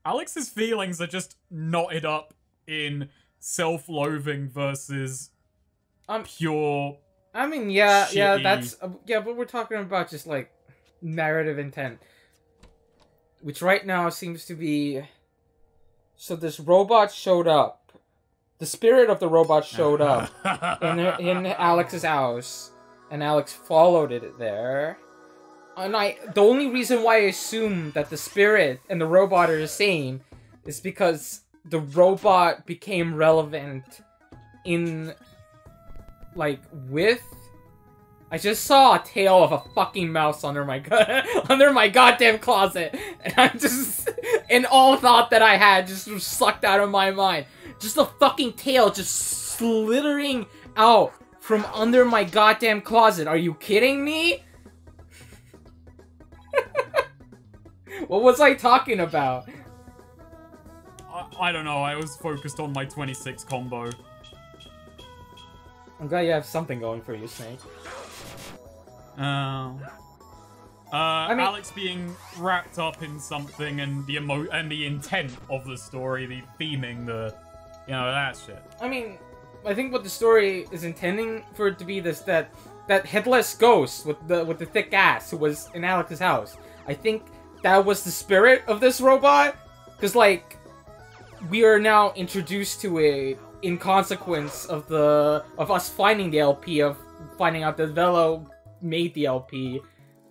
Alex's feelings are just knotted up in self-loathing versus pure. I mean, yeah, shitty... that's but we're talking about just like narrative intent, which right now seems to be. So this robot showed up. The spirit of the robot showed up in Alex's house, and Alex followed it there. And the only reason why I assume that the spirit and the robot are the same is because the robot became relevant in, like, with... I just saw a tail of a fucking mouse under my goddamn closet, and I'm just... and all thought that I had just sucked out of my mind. Just a fucking tail just slithering out from under my goddamn closet. Are you kidding me? What was I talking about? I don't know, I was focused on my 26 combo. I'm glad you have something going for you, Snake. I mean, Alex being wrapped up in something and the intent of the story, the theming, that shit. I mean, I think what the story is intending for it to be that headless ghost with the thick ass who was in Alex's house. I think that was the spirit of this robot, because like we are now introduced to it in consequence of us finding the LP, of finding out that Velo made the LP,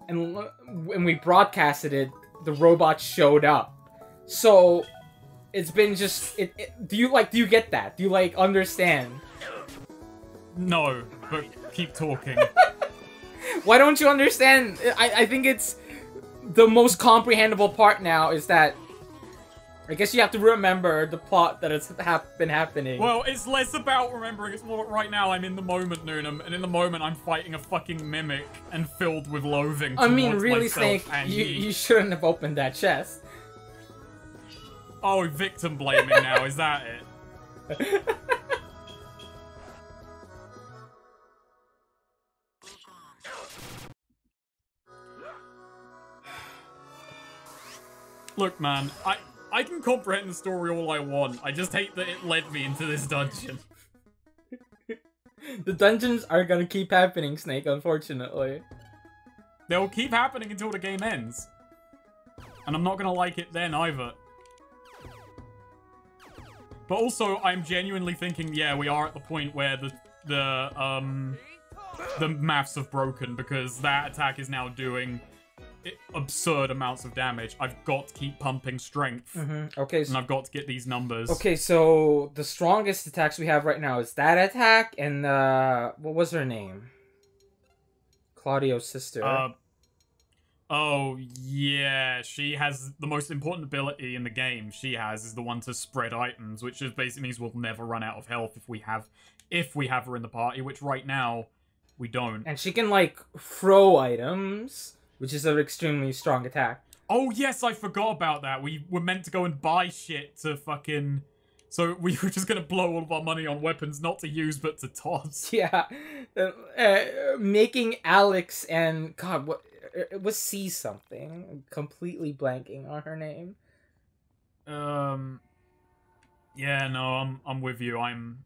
and when we broadcasted it, the robot showed up. So it's been just do you get that? Do you like understand? No, but keep talking. Why don't you understand? I think it's the most comprehensible part now is that I guess you have to remember the plot that has been happening. Well, it's less about remembering. It's more right now I'm in the moment, Noonam, and in the moment I'm fighting a fucking mimic and filled with loathing. I mean, really, Snake, you shouldn't have opened that chest. Oh, victim blaming now, is that it? Look, man, I can comprehend the story all I want. I just hate that it led me into this dungeon. The dungeons are gonna keep happening, Snake, unfortunately. They'll keep happening until the game ends. And I'm not gonna like it then either. But also, I'm genuinely thinking, yeah, we are at the point where the maths have broken, because that attack is now doing absurd amounts of damage. I've got to keep pumping strength. Okay, and I've got to get these numbers. Okay, so the strongest attacks we have right now is that attack and what was her name? Claudio's sister. Oh yeah, she has the most important ability in the game. She is the one to spread items, which just basically means we'll never run out of health if we have her in the party, which right now we don't. And she can like throw items, which is an extremely strong attack. Oh, yes, I forgot about that. We were meant to go and buy shit to fucking... So we were just going to blow all of our money on weapons, not to use, but to toss. Yeah. Making Alex and... God, what... It was C something. I'm completely blanking on her name. Yeah, no, I'm with you. I'm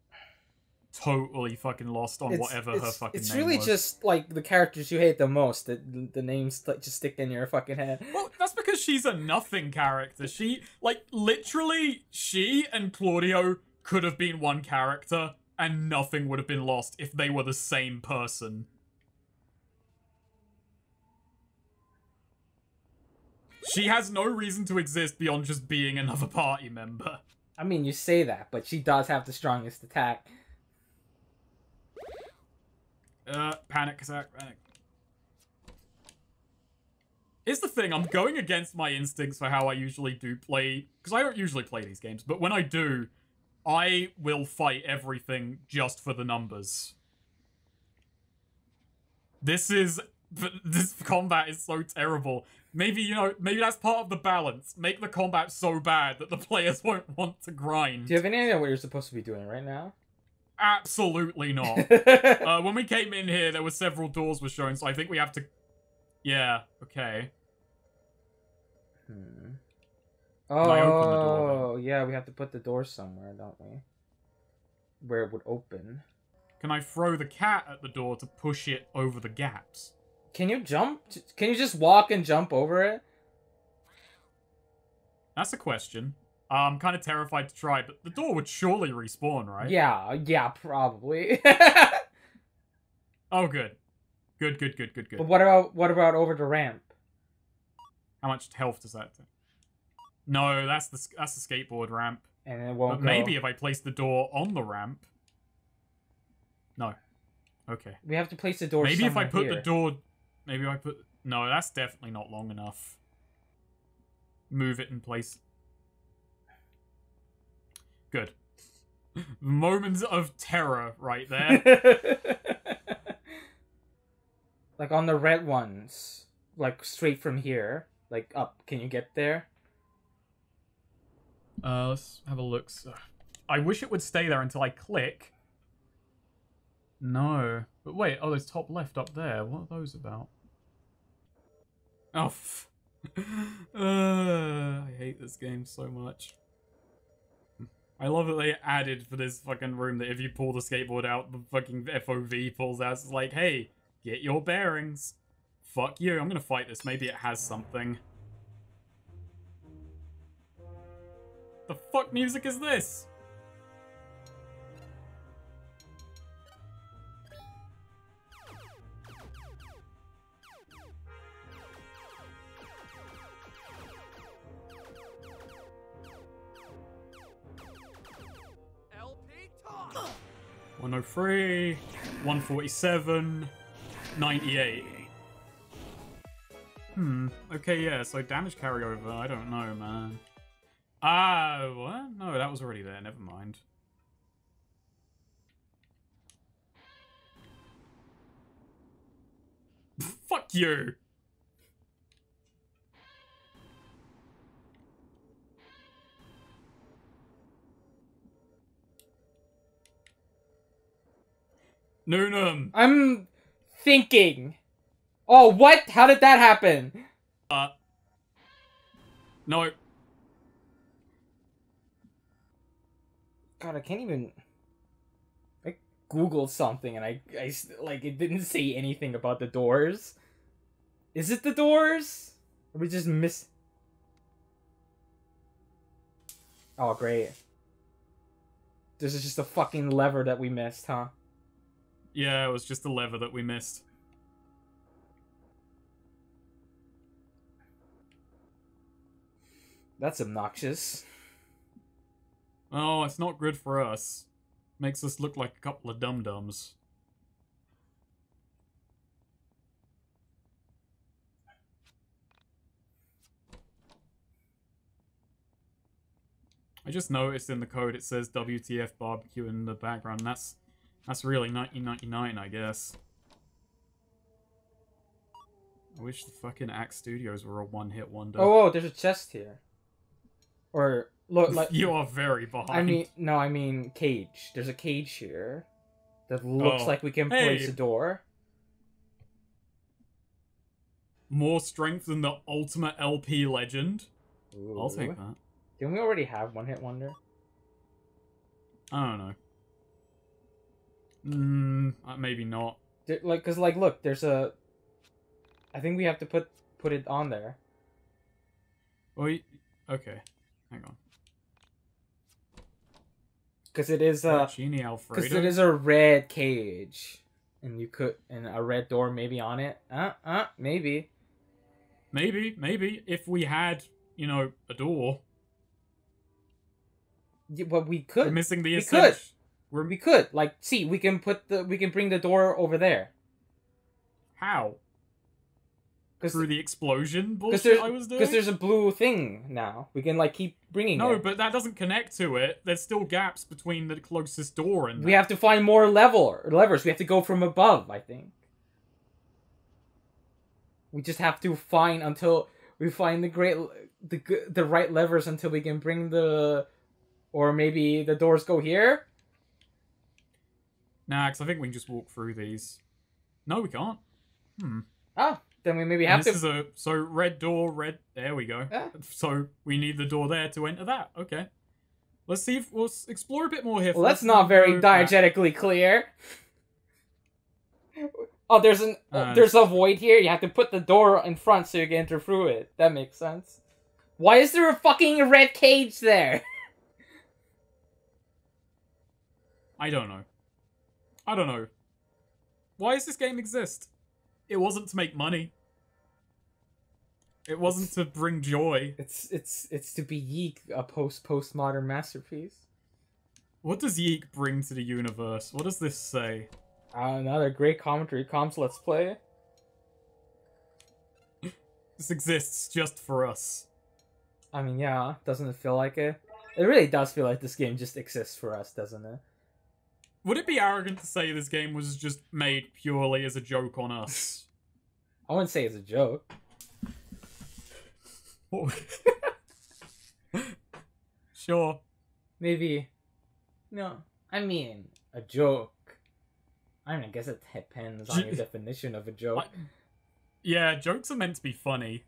totally fucking lost on whatever her fucking name was. It's really just, like, the characters you hate the most. The names just stick in your fucking head. Well, that's because she's a nothing character. She, like, literally, she and Claudio could have been one character, and nothing would have been lost if they were the same person. She has no reason to exist beyond just being another party member. I mean, you say that, but she does have the strongest attack. Panic attack, panic. Here's the thing, I'm going against my instincts for how I usually do play, because I don't usually play these games, but when I do, I will fight everything just for the numbers. This combat is so terrible. Maybe, you know, maybe that's part of the balance. Make the combat so bad that the players won't want to grind. Do you have any idea what you're supposed to be doing right now? Absolutely not. When we came in here, there were several doors were shown, so I think we have to... Yeah, okay. Can I open the door, Oh, yeah, we have to put the door somewhere, don't we? Where it would open. Can I throw the cat at the door to push it over the gaps? Can you jump? Can you just walk and jump over it? That's a question. I'm kind of terrified to try, but the door would surely respawn, right? Yeah, probably. Oh, good. Good. But what about over the ramp? How much health does that take? No, that's the skateboard ramp. And it won't But maybe if I place the door on the ramp. No. Okay. We have to place the door maybe if I put here. the door... Maybe I put... No, that's definitely not long enough. Move it in place. Good. Moments of terror right there. Like on the red ones. Like straight from here. Like up. Can you get there? Let's have a look. So, I wish it would stay there until I click. No. But wait, oh, there's top left up there. What are those about? Oh, I hate this game so much. I love that they added for this fucking room that if you pull the skateboard out, the fucking FOV pulls out. It's like, hey, get your bearings. Fuck you, I'm gonna fight this. Maybe it has something. The fuck music is this? LP talk. 103, 147, 98. Okay, yeah, so damage carryover, I don't know, man. What? No, that was already there, never mind. Fuck you! Noonum! I'm thinking. Oh, what? How did that happen? No. God, I can't even... I googled something and I like, it didn't say anything about the doors. Is it the doors? Or we just miss... Oh, great. This is just a fucking lever that we missed, huh? Yeah, it was just a lever that we missed. That's obnoxious. Oh, it's not good for us. Makes us look like a couple of dum-dums. I just noticed in the code it says WTF barbecue in the background. That's really 1999, I guess. I wish the fucking Axe Studios were a one-hit wonder. Oh, there's a chest here. Or look, like you are very behind. I mean cage. There's a cage here that looks like we can place a door. More strength than the ultimate LP legend. Ooh. I'll take that. Didn't we already have one hit wonder? I don't know. Maybe not. Look, there's a... I think we have to put it on there. Wait, okay. Hang on. Because it is a... Genie Alfredo? Because it is a red cage. And you could... And a red door maybe on it. Maybe. Maybe. If we had, you know, a door. Yeah, but we could. We're missing the essential. We could. Like, see, we can bring the door over there. How? Through the explosion bullshit I was doing? Because there's a blue thing now. We can, like, keep bringing it. No, but that doesn't connect to it. There's still gaps between the closest door and we have to find more levers. We have to go from above, I think. We just have to find until we find the right levers until we can bring the... Or maybe the doors go here? Nah, because I think we can just walk through these. No, we can't. then we maybe have to... So red door, red... There we go. Yeah. So we need the door there to enter that. Okay. Let's see if... We'll explore a bit more here. Well, that's not very diegetically clear. Oh, there's a void here. You have to put the door in front so you can enter through it. That makes sense. Why is there a fucking red cage there? I don't know. Why does this game exist? It wasn't to make money. It wasn't to bring joy. It's to be YIIK, a postmodern masterpiece. What does YIIK bring to the universe? What does this say? Another great commentary. Comms Let's Play. This exists just for us. I mean, yeah, doesn't it feel like it? It really does feel like this game just exists for us, doesn't it? Would it be arrogant to say this game was just made purely as a joke on us? I wouldn't say it's a joke. Sure. Maybe. No. I mean, a joke. I mean, I guess it depends on your definition of a joke. Yeah, jokes are meant to be funny.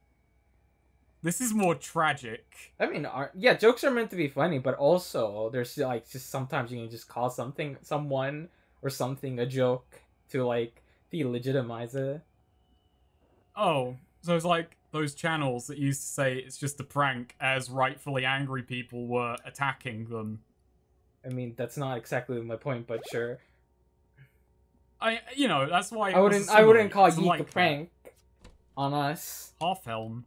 This is more tragic. I mean, yeah, jokes are meant to be funny, but also there's like just sometimes you can just call someone or something a joke to like delegitimize it. Oh, so it's like those channels that used to say it's just a prank as rightfully angry people were attacking them. I mean, that's not exactly my point, but sure. That's why I wouldn't call YIIK a prank on us. Half-Helm.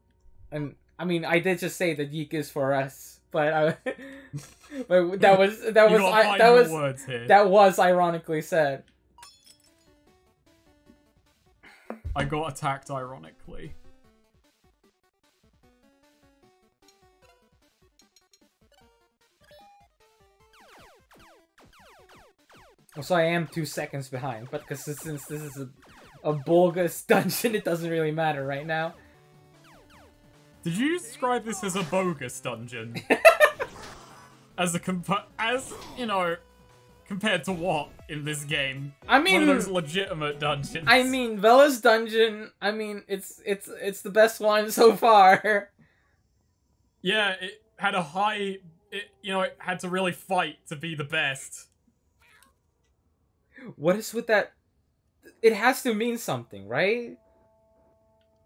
And I mean, I did just say that YIIK is for us, but but that was ironically said. I got attacked ironically. So I am 2 seconds behind, but because since this is a bogus dungeon, it doesn't really matter right now. Did you describe this as a bogus dungeon? Compared to what in this game? I mean, one of those legitimate dungeons. I mean, Vella's dungeon. I mean, it's the best one so far. Yeah, it had a high. It had to really fight to be the best. What is with that? It has to mean something, right?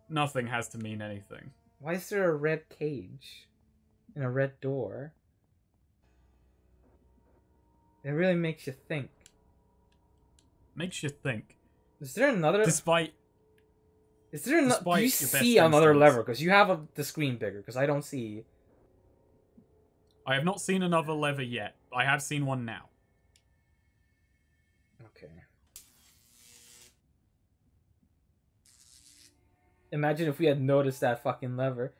Nothing has to mean anything. Why is there a red cage and a red door? It really makes you think. Makes you think. Is there another? Despite. Is there another? Do you see another lever? Because you have the screen bigger. Because I don't see. I have not seen another lever yet. I have seen one now. Okay. Imagine if we had noticed that fucking lever.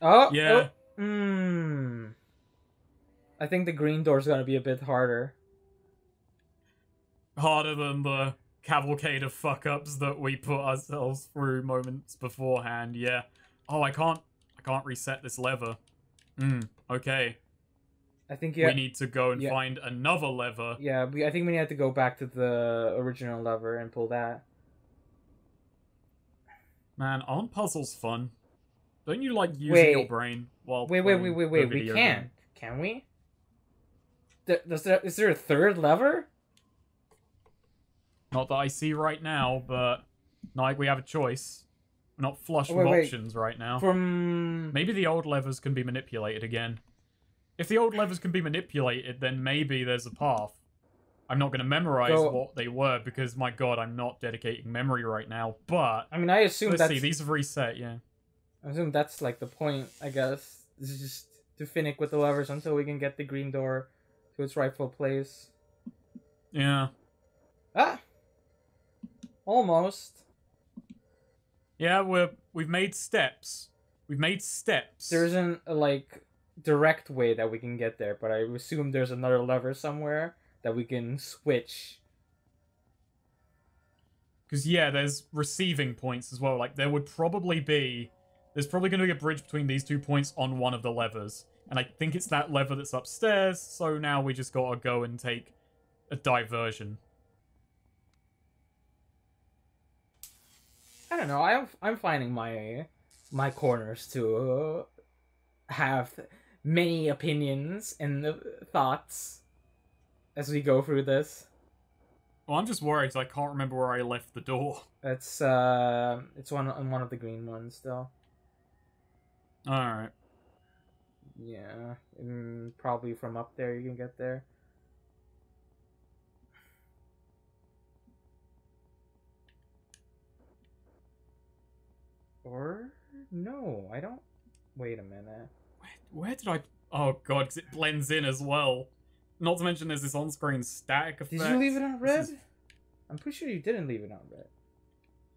Oh! Yeah. I think the green door's gonna be a bit harder. Harder than the cavalcade of fuck-ups that we put ourselves through moments beforehand, yeah. Oh, I can't reset this lever. Okay. I think we need to go and find another lever. Yeah, I think we need to go back to the original lever and pull that. Man, aren't puzzles fun? Don't you like using your brain while wait, we can't. Can we? Is there a third lever? Not that I see right now, but not like we have a choice. We're not flush with options right now. Maybe the old levers can be manipulated again. If the old levers can be manipulated, then maybe there's a path. I'm not going to memorize what they were because, my god, I'm not dedicating memory right now, but... I mean, I assume let's see, these have reset, yeah. I assume that's, like, the point, I guess. This is just to finick with the levers until we can get the green door to its rightful place. Yeah. Ah! Almost. Yeah, we've made steps. We've made steps. There isn't a, like, direct way that we can get there, but I assume there's another lever somewhere that we can switch. Because, yeah, there's receiving points as well. Like, there's probably going to be a bridge between these 2 points on one of the levers. And I think it's that lever that's upstairs, so now we just gotta go and take a diversion. I don't know. I'm finding my corners to have many opinions and thoughts as we go through this. Well, I'm just worried 'cause I can't remember where I left the door. It's one of the green ones though. All right. Yeah, probably from up there you can get there. Or no, I don't. Wait a minute. Where did I? Oh god, because it blends in as well. Not to mention there's this on-screen static effect. Did you leave it on red? I'm pretty sure you didn't leave it on red.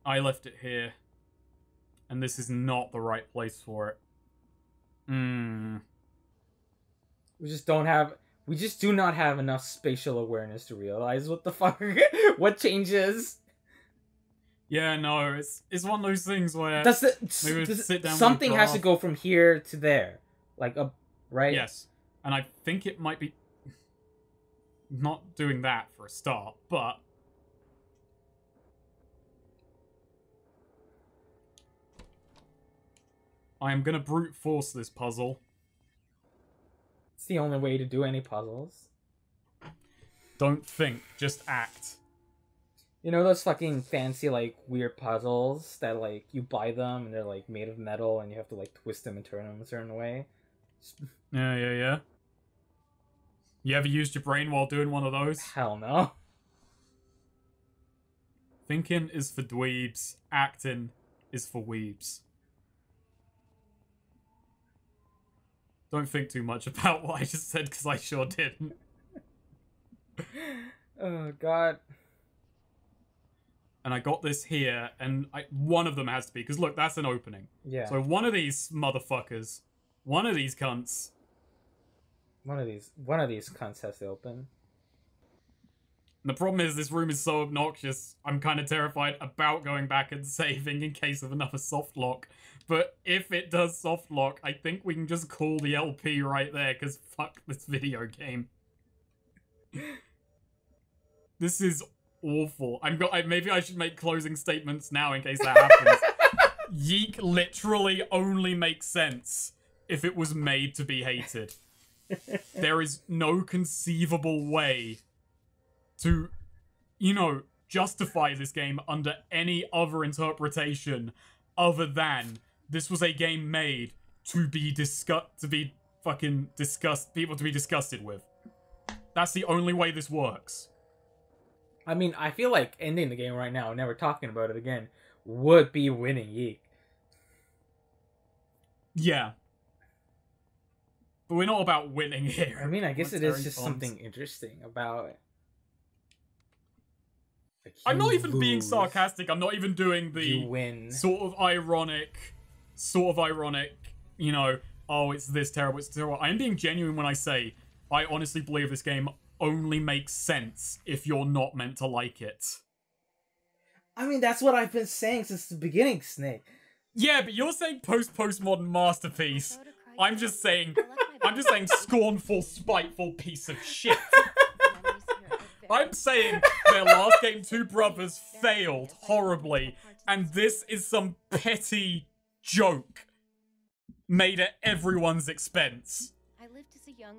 I left it here. And this is not the right place for it. We just don't have... We just do not have enough spatial awareness to realize what the fuck... what changes. Yeah, no, it's one of those things where... Something has to go from here to there. Like, right? Yes. And I think it might be... not doing that for a start, but... I am gonna brute force this puzzle. It's the only way to do any puzzles. Don't think, just act. You know those fucking fancy, like, weird puzzles that, like, you buy them and they're, like, made of metal and you have to, like, twist them and turn them a certain way? Yeah. You ever used your brain while doing one of those? Hell no. Thinking is for dweebs. Acting is for weebs. Don't think too much about what I just said, because I sure didn't. Oh, God. And I got this here, and one of them has to be, because look, that's an opening. Yeah. So one of these motherfuckers, one of these cunts... One of these cunts has to open. And the problem is, this room is so obnoxious, I'm kind of terrified about going back and saving in case of another soft lock. But if it does soft lock, I think we can just call the LP right there, because fuck this video game. This is awful. Maybe I should make closing statements now in case that happens. YIIK literally only makes sense if it was made to be hated. There is no conceivable way to, justify this game under any other interpretation other than this was a game made to be people to be disgusted with. That's the only way this works. I mean, I feel like ending the game right now and never talking about it again would be winning YIIK. Yeah. But we're not about winning here. I mean, I guess it is just something interesting about it. Like, I'm not even being sarcastic. I'm not even doing the sort of ironic, oh, it's this terrible, it's terrible. I'm being genuine when I say, I honestly believe this game only makes sense if you're not meant to like it. I mean, that's what I've been saying since the beginning, Snake. Yeah, but you're saying postmodern masterpiece. I'm just saying scornful, spiteful piece of shit. I'm saying their last game, Two Brothers, failed horribly, and this is some petty joke made at everyone's expense.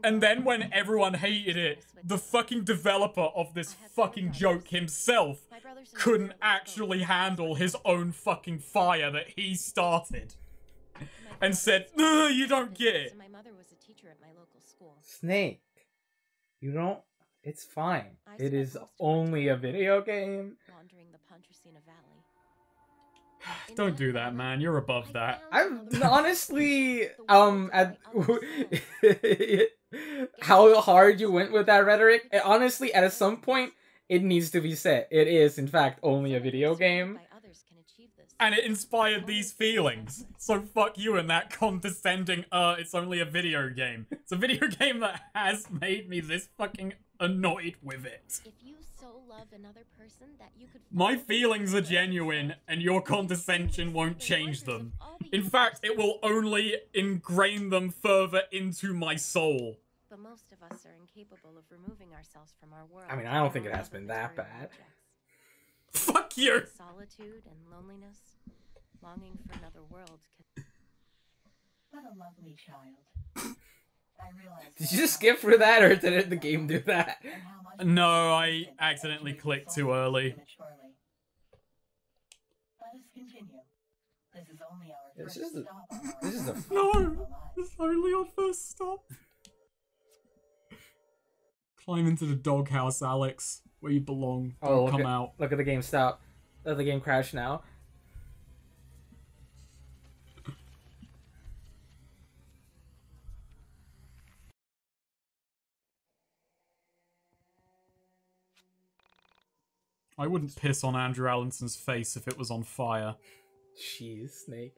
And then when everyone hated it, the fucking developer of this fucking joke himself couldn't actually handle his own fucking fire that he started. And said, "Ugh, you don't get it." Snake, you don't... It's fine. It is only a video game. Don't do that, man. You're above that. I'm honestly, how hard you went with that rhetoric. Honestly, at some point, it needs to be said. It is, in fact, only a video game. And it inspired these feelings. So fuck you and that condescending, it's only a video game. It's a video game that has made me this fucking annoyed with it. If you so love another person that you could... My feelings are genuine, and your condescension won't change them. In fact, it will only ingrain them further into my soul. But most of us are incapable of removing ourselves from our world. I mean, I don't think it has been that bad. Fuck you! Solitude and loneliness, longing for another world can... What a lovely child. I realized Did you just skip through that, or did the game do that? and how much No, I accidentally clicked too early. prematurely. Let us continue. This is only our This first is the- stop on our this is the- journey No! to life. It's only our first stop. Climb into the doghouse, Alex, where you belong. Don't come out. Look at the game stop. Let the game crash now. I wouldn't piss on Andrew Allinson's face if it was on fire. Jeez, Snake.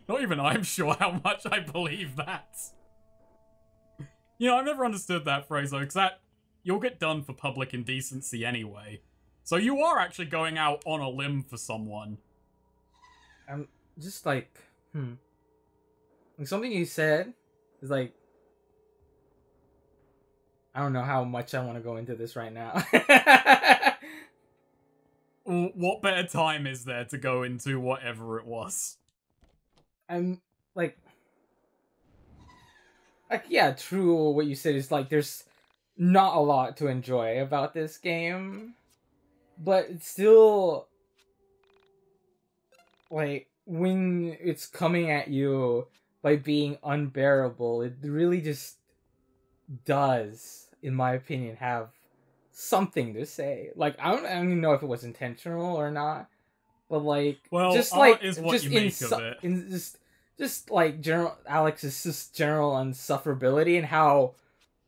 Not even I'm sure how much I believe that. You know, I've never understood that phrase though, because you'll get done for public indecency anyway. So you are actually going out on a limb for someone. I'm just like, Like, something you said is like, I don't know how much I want to go into this right now. What better time is there to go into whatever it was? I'm like, yeah, true. What you said is like, there's not a lot to enjoy about this game, but it's still like when it's coming at you by being unbearable, it really just does, in my opinion, have something to say. Like, I don't even know if it was intentional or not, but like, Well, just art like, is what just you make of it. in just like general Alex's just general insufferability and how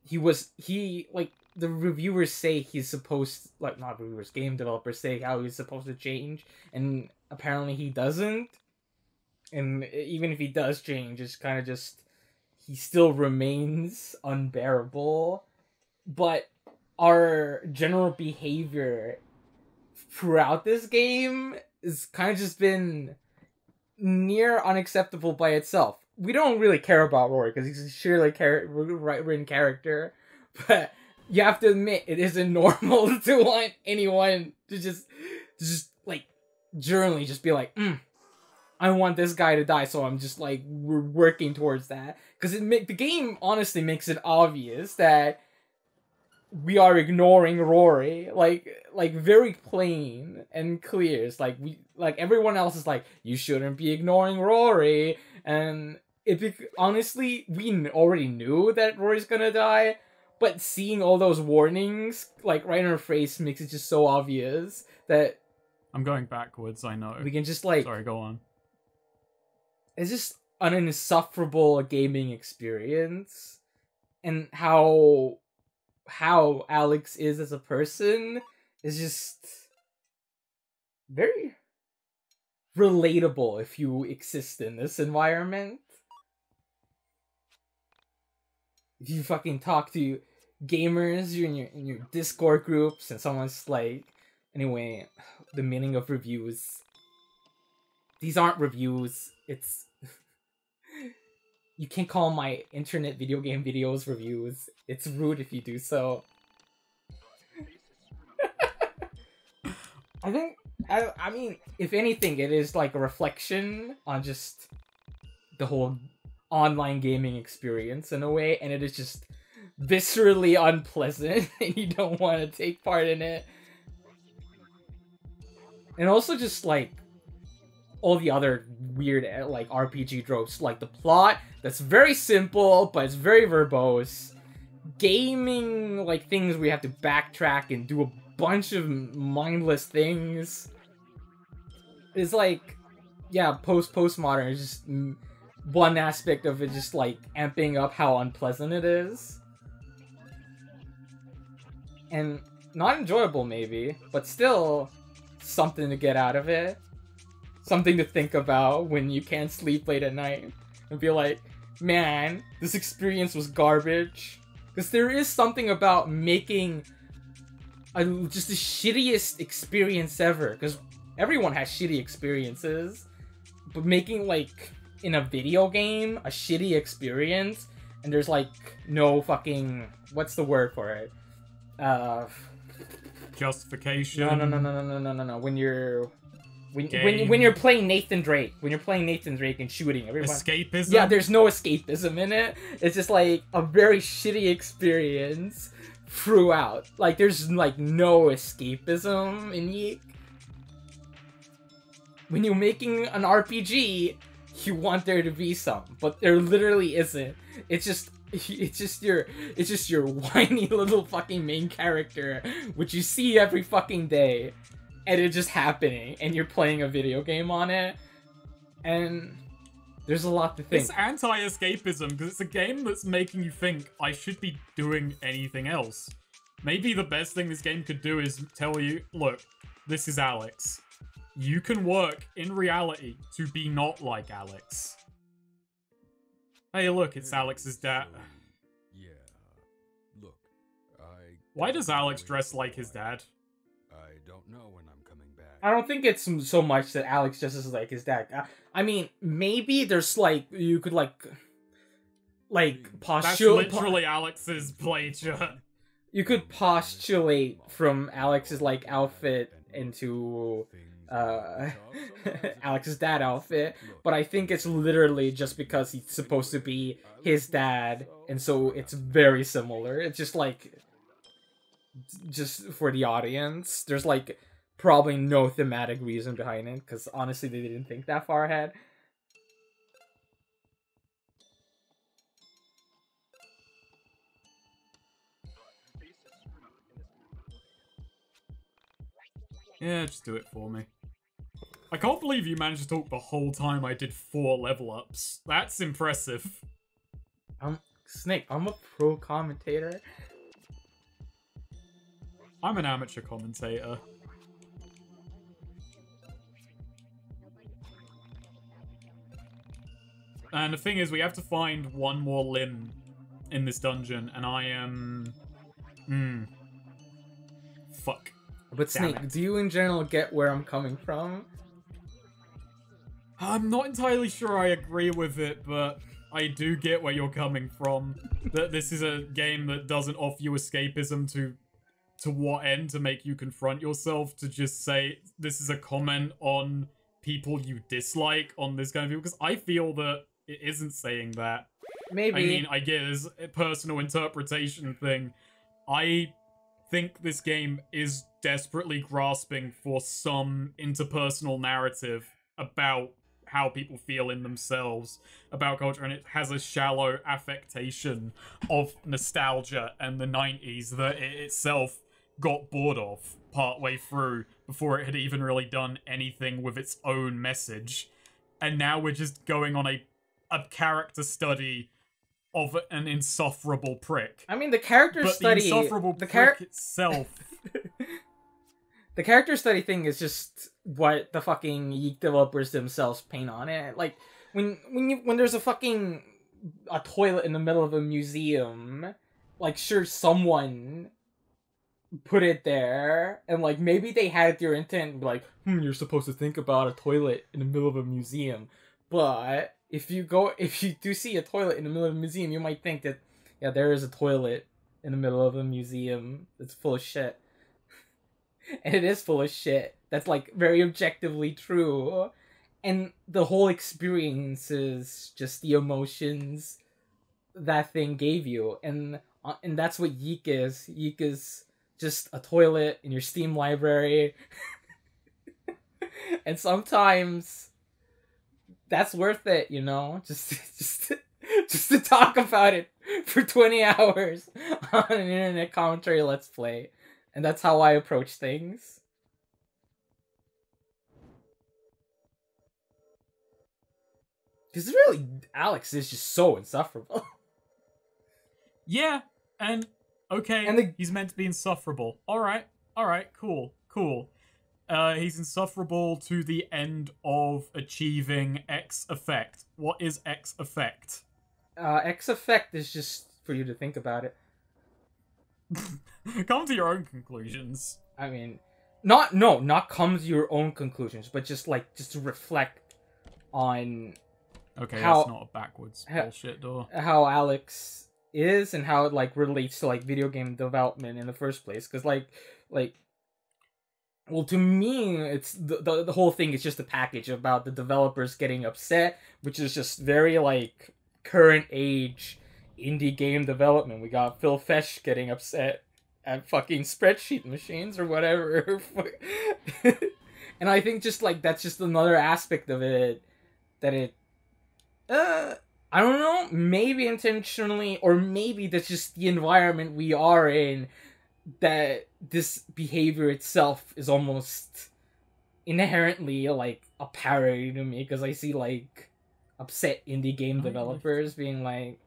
he like the reviewers say he's supposed, like, not reviewers, game developers say how he's supposed to change, and apparently he doesn't. And even if he does change, it's kind of just, he still remains unbearable. But our general behavior throughout this game has kind of just been near unacceptable by itself. We don't really care about Rory because he's a surely right-written character, but you have to admit it isn't normal to want anyone to just like generally just be like, I want this guy to die, so I'm just like, we're working towards that. Because the game honestly makes it obvious that we are ignoring Rory, like very plain and clear. It's like everyone else is like, you shouldn't be ignoring Rory, and honestly, we already knew that Rory's gonna die, but seeing all those warnings like right in our face makes it just so obvious that I'm going backwards, I know. we can just like, Sorry, go on. it's just an insufferable gaming experience, and how Alex is as a person is just very relatable if you exist in this environment. If you fucking talk to gamers, you're in your Discord groups, and someone's like, anyway, the meaning of reviews. These aren't reviews. It's you can't call my internet video game videos reviews. It's rude if you do so. I mean, if anything, it is like a reflection on just the whole online gaming experience in a way, and it is just viscerally unpleasant, and you don't want to take part in it. And also just like all the other weird like RPG tropes, like the plot that's very simple but it's very verbose, gaming like things where you have to backtrack and do a bunch of mindless things. It's like, yeah, postmodern is just one aspect of it, just like amping up how unpleasant it is, and not enjoyable maybe, but still something to get out of it. Something to think about when you can't sleep late at night and be like, man, this experience was garbage. Because there is something about making just the shittiest experience ever. Because everyone has shitty experiences. But making, like, in a video game, a shitty experience and there's like no fucking, what's the word for it? Justification. No. When you're playing Nathan Drake, and shooting everyone. Escapism? Yeah, there's no escapism in it. It's just like a very shitty experience throughout. Like there's like no escapism in YIIK. When you're making an RPG, you want there to be some, but there literally isn't. It's just your whiny little fucking main character, which you see every fucking day, and it's just happening, and you're playing a video game on it, and there's a lot to think. It's anti-escapism, because it's a game that's making you think, I should be doing anything else. Maybe the best thing this game could do is tell you, look, this is Alex. You can work in reality to be not like Alex. Hey, look, it's Alex's dad. Yeah. Look, Why does Alex dress like his dad? I don't know when I'm coming back. I don't think it's so much that Alex dresses like his dad. I mean, maybe there's like, you could like postulate. That's literally Alex's play shirt. You could postulate from Alex's like outfit into Alex's dad outfit, but I think it's literally just because he's supposed to be his dad, and so it's very similar. It's just like, just for the audience, there's like probably no thematic reason behind it, because honestly they didn't think that far ahead. Yeah, just do it for me. I can't believe you managed to talk the whole time I did 4 level ups. That's impressive. Snake, I'm a pro commentator. I'm an amateur commentator. And the thing is, we have to find one more limb in this dungeon, and I am... Fuck. But Snake, do you in general get where I'm coming from? I'm not entirely sure I agree with it, but I do get where you're coming from. That this is a game that doesn't offer you escapism to what end? To make you confront yourself, to just say this is a comment on people you dislike on this kind of video, because I feel that it isn't saying that. Maybe. I mean, I get it's a personal interpretation thing. I think this game is desperately grasping for some interpersonal narrative about how people feel in themselves about culture, and it has a shallow affectation of nostalgia and the 90s that it itself got bored of partway through before it had even really done anything with its own message. And now we're just going on a character study of an insufferable prick. I mean, the character but study... the insufferable prick itself... The character study thing is just what the fucking YIIK developers themselves paint on it. Like, when there's a toilet in the middle of a museum, like, sure, someone put it there, and like, maybe they had their intent, like, you're supposed to think about a toilet in the middle of a museum. But if you do see a toilet in the middle of a museum, you might think that, yeah, there is a toilet in the middle of a museum that's full of shit. And it is full of shit. That's like very objectively true. And the whole experience is just the emotions that thing gave you. And that's what YIIK is. YIIK is just a toilet in your Steam library. And sometimes that's worth it, you know? Just to talk about it for 20 hours on an internet commentary let's play. And that's how I approach things. Because really, Alex is just so insufferable. Yeah, and okay, And he's meant to be insufferable. Alright, cool. He's insufferable to the end of achieving X effect. What is X effect? X effect is just for you to think about it. Come to your own conclusions. I mean, not come to your own conclusions, but just to reflect on Okay, how- that's not a backwards bullshit door. how Alex is and how it like relates to like video game development in the first place. Because well, to me, it's the whole thing is just a package about the developers getting upset, which is just very like current age indie game development. We got Phil Fesh getting upset at fucking spreadsheet machines or whatever. And I think just like that's just another aspect of it that it I don't know, maybe intentionally or maybe that's just the environment we are in, that this behavior itself is almost inherently like a parody to me, because I see like upset indie game developers being like,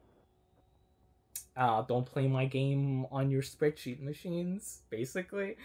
don't play my game on your spreadsheet machines, basically.